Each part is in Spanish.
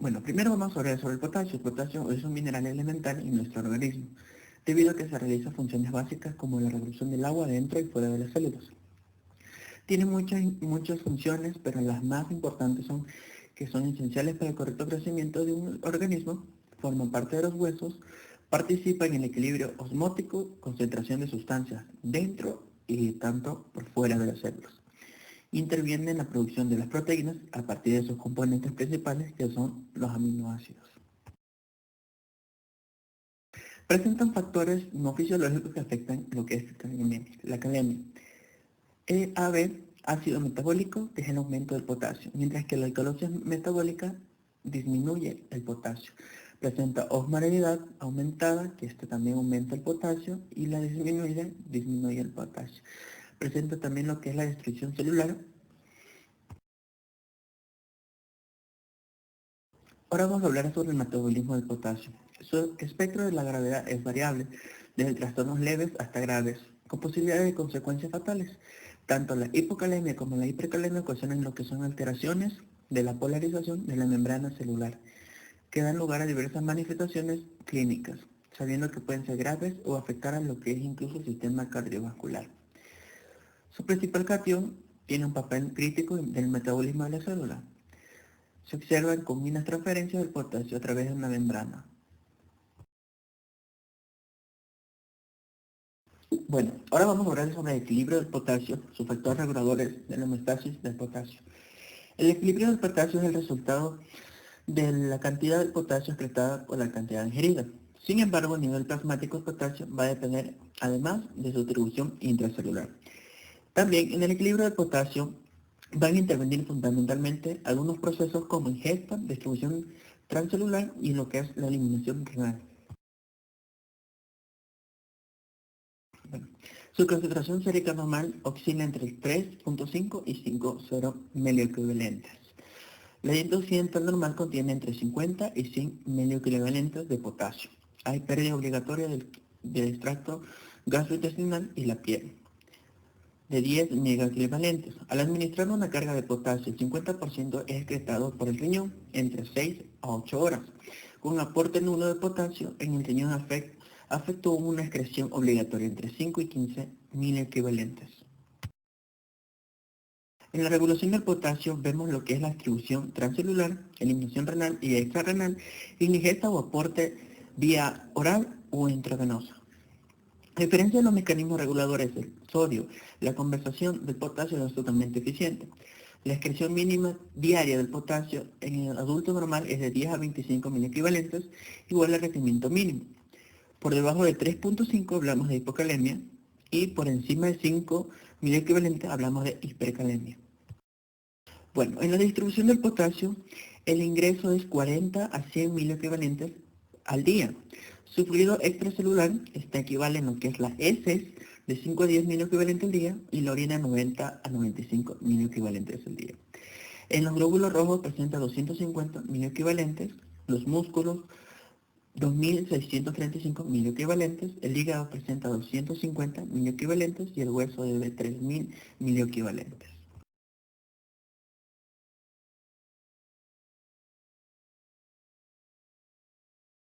Bueno, primero vamos a hablar sobre el potasio. El potasio es un mineral elemental en nuestro organismo, debido a que se realiza funciones básicas como la regulación del agua dentro y fuera de las células. Tiene muchas funciones, pero las más importantes son que son esenciales para el correcto crecimiento de un organismo, forman parte de los huesos, participan en el equilibrio osmótico, concentración de sustancias dentro y tanto por fuera de las células. Interviene en la producción de las proteínas a partir de sus componentes principales, que son los aminoácidos. Presentan factores no fisiológicos que afectan lo que es la calemia. AB, ácido metabólico, es el aumento del potasio, mientras que la alcalosis metabólica disminuye el potasio. Presenta osmolaridad aumentada, que también aumenta el potasio, y la disminuida disminuye el potasio. Presenta también lo que es la destrucción celular. Ahora vamos a hablar sobre el metabolismo del potasio. Su espectro de la gravedad es variable, desde trastornos leves hasta graves, con posibilidades de consecuencias fatales. Tanto la hipocalemia como la hipercalemia ocasionan lo que son alteraciones de la polarización de la membrana celular, que dan lugar a diversas manifestaciones clínicas, sabiendo que pueden ser graves o afectar a lo que es incluso el sistema cardiovascular. Su principal cation tiene un papel crítico del metabolismo de la célula. Se observan continuas transferencias del potasio a través de una membrana. Bueno, ahora vamos a hablar sobre el equilibrio del potasio, sus factores reguladores de la homeostasis del potasio. El equilibrio del potasio es el resultado de la cantidad de potasio excretada por la cantidad ingerida. Sin embargo, el nivel plasmático de potasio va a depender, además, de su distribución intracelular. También en el equilibrio del potasio van a intervenir fundamentalmente algunos procesos como ingesta, distribución transcelular y lo que es la eliminación renal. Bueno, su concentración sérica normal oscila entre 3.5 y 5,0 milioequivalentes. La dieta occidental normal contiene entre 50 y 100 milioequivalentes de potasio. Hay pérdida obligatoria del extracto gastrointestinal y la piel, de 10 megaequivalentes. Al administrar una carga de potasio, el 50% es excretado por el riñón entre 6 a 8 horas. Con aporte nulo de potasio, en el riñón afectó una excreción obligatoria entre 5 y 15 miliequivalentes. En la regulación del potasio vemos lo que es la distribución transcelular, eliminación renal y extrarrenal, y ingesta o aporte vía oral o intravenosa. A diferencia de los mecanismos reguladores del sodio, la conversación del potasio no es totalmente eficiente. La excreción mínima diaria del potasio en el adulto normal es de 10 a 25 miliequivalentes, igual al requerimiento mínimo. Por debajo de 3.5 hablamos de hipocalemia y por encima de 5 miliequivalentes hablamos de hipercalemia. Bueno, en la distribución del potasio, el ingreso es 40 a 100 miliequivalentes al día. Su fluido extracelular equivale en lo que es las heces de 5 a 10 miliequivalentes al día y la orina 90 a 95 miliequivalentes al día. En los glóbulos rojos presenta 250 miliequivalentes, los músculos 2.635 miliequivalentes, el hígado presenta 250 miliequivalentes y el hueso de 3.000 miliequivalentes.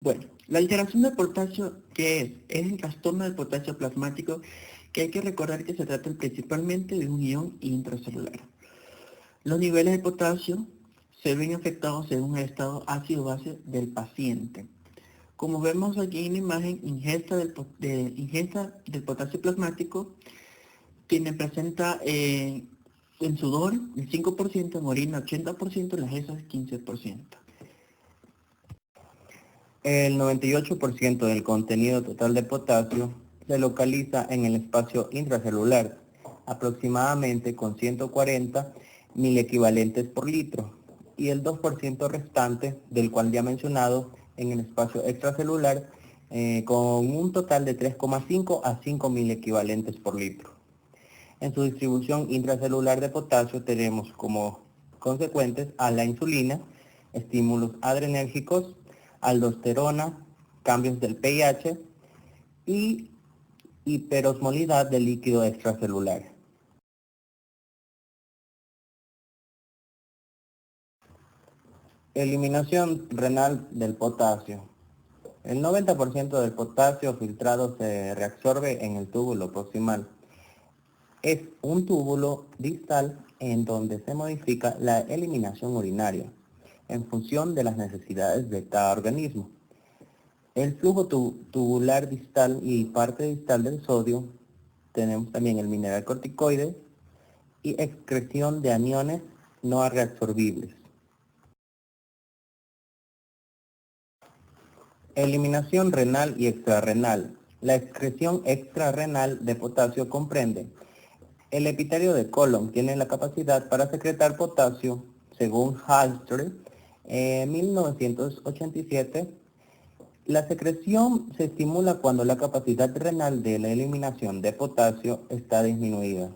Bueno, la alteración del potasio, ¿qué es? Es el trastorno del potasio plasmático, que hay que recordar que se trata principalmente de un ion intracelular. Los niveles de potasio se ven afectados según el estado ácido-base del paciente. Como vemos aquí en la imagen, ingesta del potasio plasmático presenta en sudor el 5%, en orina 80%, en las heces 15%. El 98% del contenido total de potasio se localiza en el espacio intracelular, aproximadamente con 140 miliequivalentes por litro, y el 2% restante, del cual ya mencionado, en el espacio extracelular, con un total de 3,5 a 5 miliequivalentes por litro. En su distribución intracelular de potasio tenemos como consecuentes a la insulina, estímulos adrenérgicos, aldosterona, cambios del pH y hiperosmolidad del líquido extracelular. Eliminación renal del potasio. El 90% del potasio filtrado se reabsorbe en el túbulo proximal. Es un túbulo distal en donde se modifica la eliminación urinaria en función de las necesidades de cada organismo. El flujo tubular distal y parte distal del sodio, tenemos también el mineral corticoide y excreción de aniones no reabsorbibles. Eliminación renal y extrarrenal. La excreción extrarrenal de potasio comprende el epitelio de colon tiene la capacidad para secretar potasio, según Halsted, en 1987. La secreción se estimula cuando la capacidad renal de la eliminación de potasio está disminuida.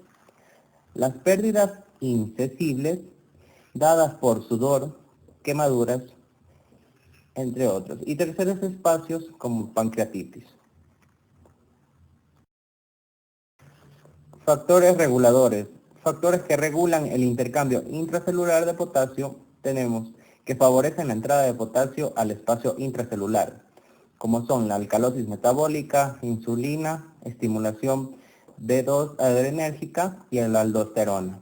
Las pérdidas incesibles dadas por sudor, quemaduras, entre otros, y terceros espacios como pancreatitis. Factores reguladores. Factores que regulan el intercambio intracelular de potasio tenemos que favorecen la entrada de potasio al espacio intracelular, como son la alcalosis metabólica, insulina, estimulación D2 adrenérgica y la aldosterona.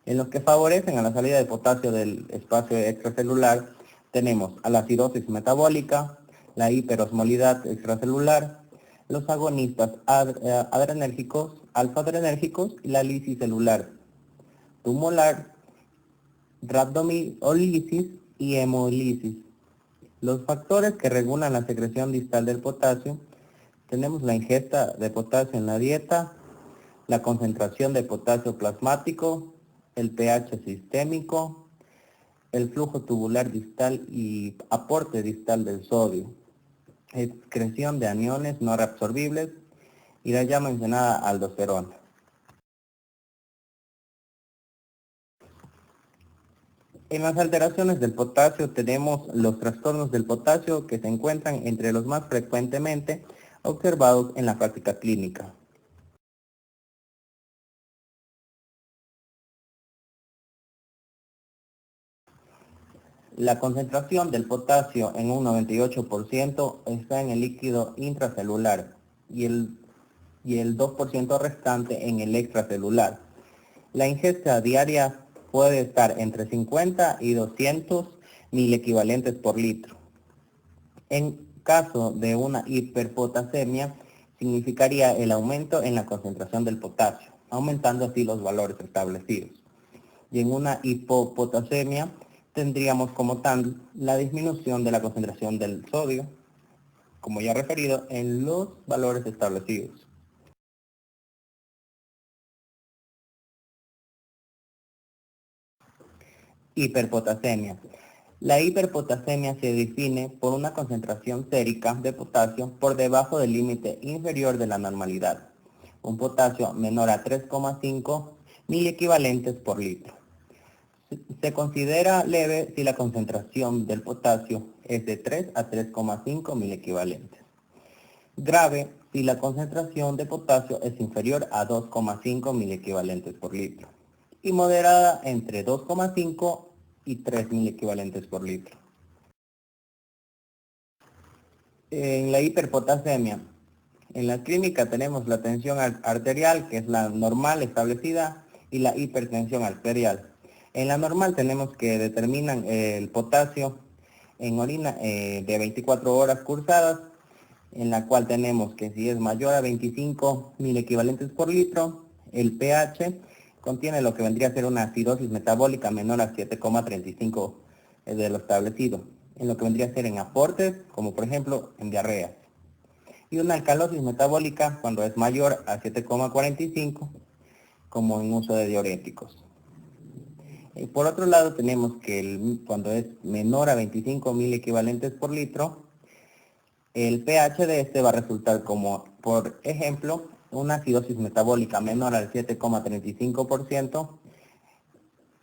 En los que favorecen a la salida de potasio del espacio extracelular tenemos a la acidosis metabólica, la hiperosmolidad extracelular, los agonistas adrenérgicos, alfa-adrenérgicos y la lisis celular, tumoral, rhabdomyolisis y hemolisis. Los factores que regulan la secreción distal del potasio, tenemos la ingesta de potasio en la dieta, la concentración de potasio plasmático, el pH sistémico, el flujo tubular distal y aporte distal del sodio, excreción de aniones no reabsorbibles y la ya mencionada aldosterona. En las alteraciones del potasio tenemos los trastornos del potasio que se encuentran entre los más frecuentemente observados en la práctica clínica. La concentración del potasio en un 98% está en el líquido intracelular y el 2% restante en el extracelular. La ingesta diaria puede estar entre 50 y 200 milequivalentes por litro. En caso de una hiperpotasemia, significaría el aumento en la concentración del potasio, aumentando así los valores establecidos. Y en una hipopotasemia, tendríamos como tal la disminución de la concentración del sodio, como ya referido, en los valores establecidos. Hiperpotasemia. La hiperpotasemia se define por una concentración sérica de potasio por debajo del límite inferior de la normalidad, un potasio menor a 3,5 miliequivalentes por litro. Se considera leve si la concentración del potasio es de 3 a 3,5 miliequivalentes. Grave si la concentración de potasio es inferior a 2,5 miliequivalentes por litro. Y moderada entre 2,5 y 3 miliequivalentes por litro. En la hiperpotasemia, en la clínica tenemos la tensión arterial, que es la normal establecida, y la hipertensión arterial. En la normal tenemos que determinan el potasio en orina de 24 horas cursadas, en la cual tenemos que si es mayor a 25 miliequivalentes por litro, el pH contiene lo que vendría a ser una acidosis metabólica menor a 7,35 de lo establecido, en lo que vendría a ser en aportes, como por ejemplo en diarrea. Y una alcalosis metabólica cuando es mayor a 7,45, como en uso de diuréticos. Por otro lado tenemos que cuando es menor a 25 miliequivalentes por litro, el pH de este va a resultar como, por ejemplo, una acidosis metabólica menor al 7,35%,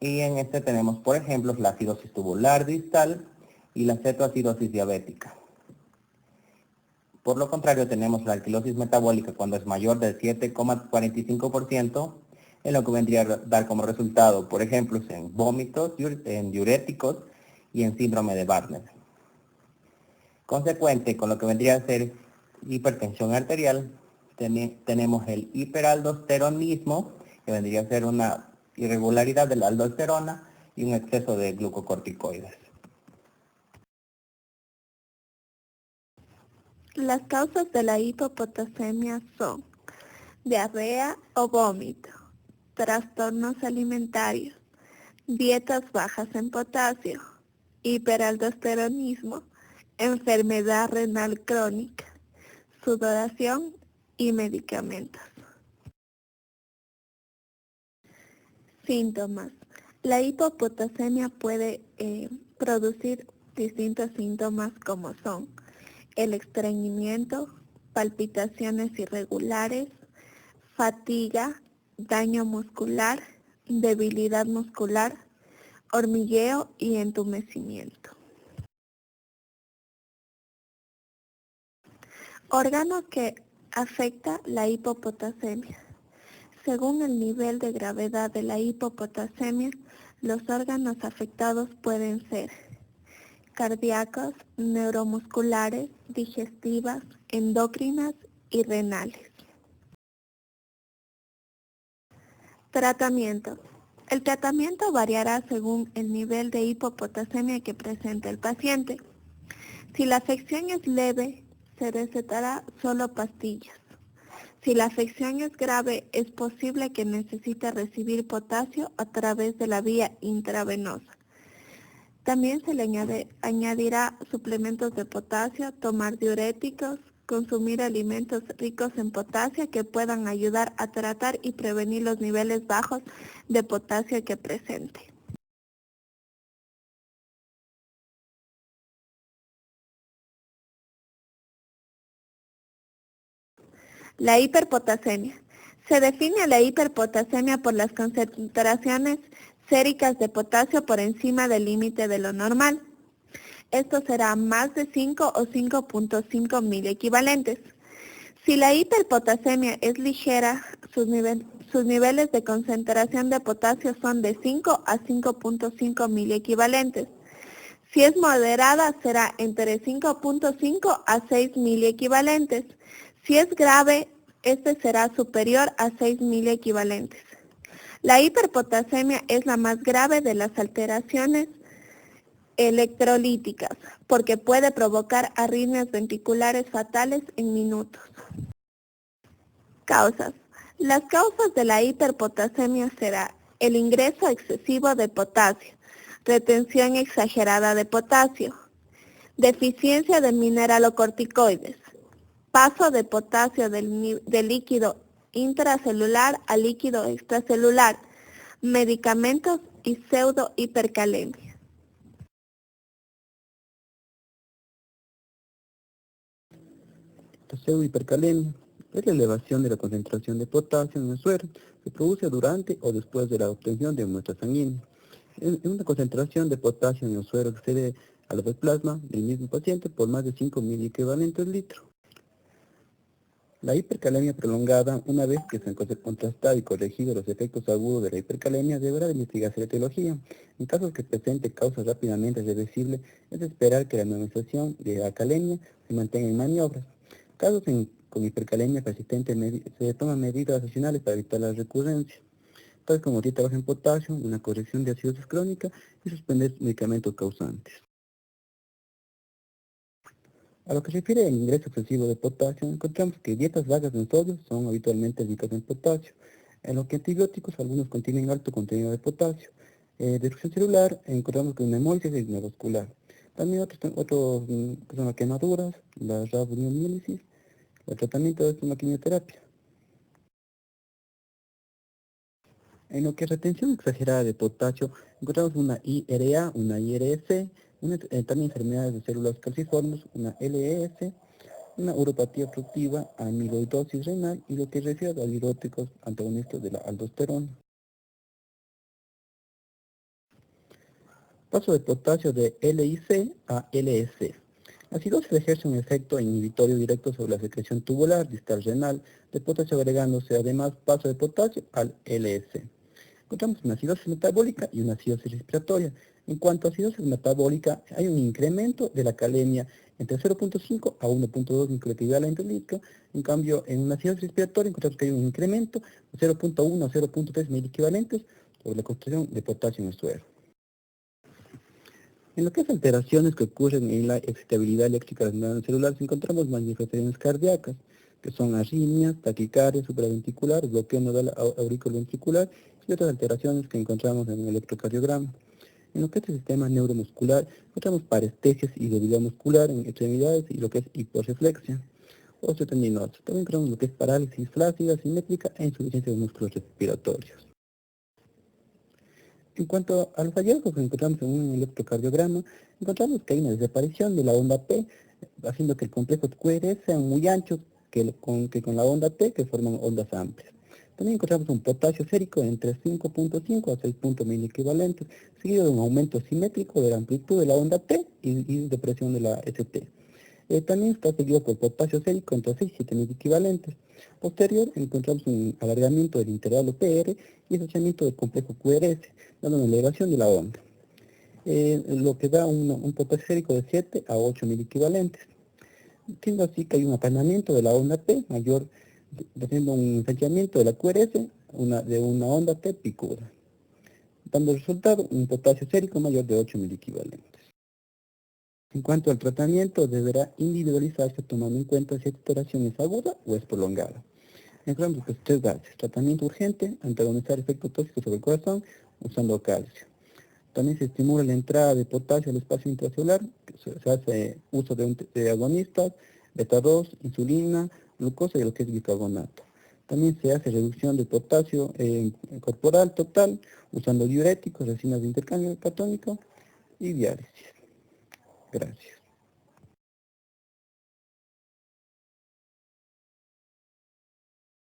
y en este tenemos, por ejemplo, la acidosis tubular distal y la cetoacidosis diabética. Por lo contrario, tenemos la alquilosis metabólica cuando es mayor del 7,45%, en lo que vendría a dar como resultado, por ejemplo, en vómitos, en diuréticos y en síndrome de Bardet. Consecuente con lo que vendría a ser hipertensión arterial, tenemos el hiperaldosteronismo, que vendría a ser una irregularidad de la aldosterona y un exceso de glucocorticoides. Las causas de la hipopotasemia son diarrea o vómito, trastornos alimentarios, dietas bajas en potasio, hiperaldosteronismo, enfermedad renal crónica, sudoración y medicamentos. Síntomas. La hipopotasemia puede producir distintos síntomas como son el estreñimiento, palpitaciones irregulares, fatiga, daño muscular, debilidad muscular, hormigueo y entumecimiento. Órgano que afecta la hipopotasemia. Según el nivel de gravedad de la hipopotasemia, los órganos afectados pueden ser cardíacos, neuromusculares, digestivas, endocrinas y renales. Tratamiento. El tratamiento variará según el nivel de hipopotasemia que presenta el paciente. Si la afección es leve, se recetará solo pastillas. Si la afección es grave, es posible que necesite recibir potasio a través de la vía intravenosa. También se le añadirá suplementos de potasio, tomar diuréticos, consumir alimentos ricos en potasio que puedan ayudar a tratar y prevenir los niveles bajos de potasio que presente. La hiperpotasemia. Se define la hiperpotasemia por las concentraciones séricas de potasio por encima del límite de lo normal. Esto será más de 5 o 5.5 miliequivalentes. Si la hiperpotasemia es ligera, sus niveles de concentración de potasio son de 5 a 5.5 miliequivalentes. Si es moderada, será entre 5.5 a 6 miliequivalentes. Si es grave, este será superior a 6 miliequivalentes. La hiperpotasemia es la más grave de las alteraciones electrolíticas, porque puede provocar arritmias ventriculares fatales en minutos. Causas. Las causas de la hiperpotasemia será el ingreso excesivo de potasio, retención exagerada de potasio, deficiencia de mineralocorticoides, paso de potasio del líquido intracelular al líquido extracelular, medicamentos y pseudohipercalemia. La pseudohipercalemia es la elevación de la concentración de potasio en el suero. Se produce durante o después de la obtención de muestra sanguínea. En una concentración de potasio en el suero excede al plasma del mismo paciente por más de 5 miliequivalentes litro. La hipercalemia prolongada, una vez que se han contrastado y corregido los efectos agudos de la hipercalemia, deberá de investigarse la etiología. En casos que presente causas rápidamente reversibles, es de esperar que la normalización de la calemia se mantenga en maniobras. Casos con hipercalemia persistente se toman medidas adicionales para evitar la recurrencia, tales como dieta baja en potasio, una corrección de acidosis crónica y suspender medicamentos causantes. A lo que se refiere al ingreso excesivo de potasio, encontramos que dietas bajas en sodio son habitualmente ricas en potasio, en lo que antibióticos algunos contienen alto contenido de potasio. Destrucción celular, encontramos que una hemólisis es neovascular. También otros que son las quemaduras, la rabdomiólisis, el tratamiento es una quimioterapia. En lo que es retención exagerada de potasio, encontramos una IRA, una IRS, también enfermedades de células calciformes, una LES, una uropatía obstructiva, amiloidosis renal y lo que refiere a diuréticos antagonistas de la aldosterona. Paso de potasio de LIC a LS. La acidosis ejerce un efecto inhibitorio directo sobre la secreción tubular distal renal de potasio, agregándose además paso de potasio al LS. Encontramos una acidosis metabólica y una acidosis respiratoria. En cuanto a acidosis metabólica, hay un incremento de la calemia entre 0.5 a 1.2 microequivalentes al litro. En cambio, en una acidosis respiratoria encontramos que hay un incremento de 0.1 a 0.3 miliequivalentes sobre la concentración de potasio en el suero. En lo que es alteraciones que ocurren en la excitabilidad eléctrica del neuronal celular, encontramos manifestaciones cardíacas, que son arritmias, taquicardia supraventricular, bloqueo nodal auriculoventricular y otras alteraciones que encontramos en el electrocardiograma. En lo que es el sistema neuromuscular, encontramos parestesias y debilidad muscular en extremidades y lo que es hiporreflexia, osteotendinosis. También encontramos lo que es parálisis flácida, simétrica e insuficiencia de músculos respiratorios. En cuanto a los hallazgos que encontramos en un electrocardiograma, encontramos que hay una desaparición de la onda P, haciendo que el complejo QRS sean muy anchos que con la onda T, que forman ondas amplias. También encontramos un potasio sérico entre 5.5 a 6 miliequivalentes, seguido de un aumento simétrico de la amplitud de la onda T y de presión de la ST. También está seguido por potasio sérico entre 6 y 7 miliequivalentes. Posterior encontramos un alargamiento del intervalo PR y asociamiento del complejo QRS, dando una elevación de la onda, lo que da un potasio sérico de 7 a 8 miliequivalentes. Siendo así que hay un aplanamiento de la onda P mayor, haciendo un ensanchamiento de la QRS de una onda T picuda, dando resultado un potasio sérico mayor de 8 miliequivalentes. En cuanto al tratamiento, deberá individualizarse tomando en cuenta si esta alteración es aguda o es prolongada. Encontramos que tres bases: tratamiento urgente, antagonizar efectos tóxicos sobre el corazón usando calcio. También se estimula la entrada de potasio al espacio intracelular, se hace uso de agonistas, beta-2, insulina, glucosa y lo que es bicarbonato. También se hace reducción de potasio corporal total usando diuréticos, resinas de intercambio catónico y diálisis. Gracias.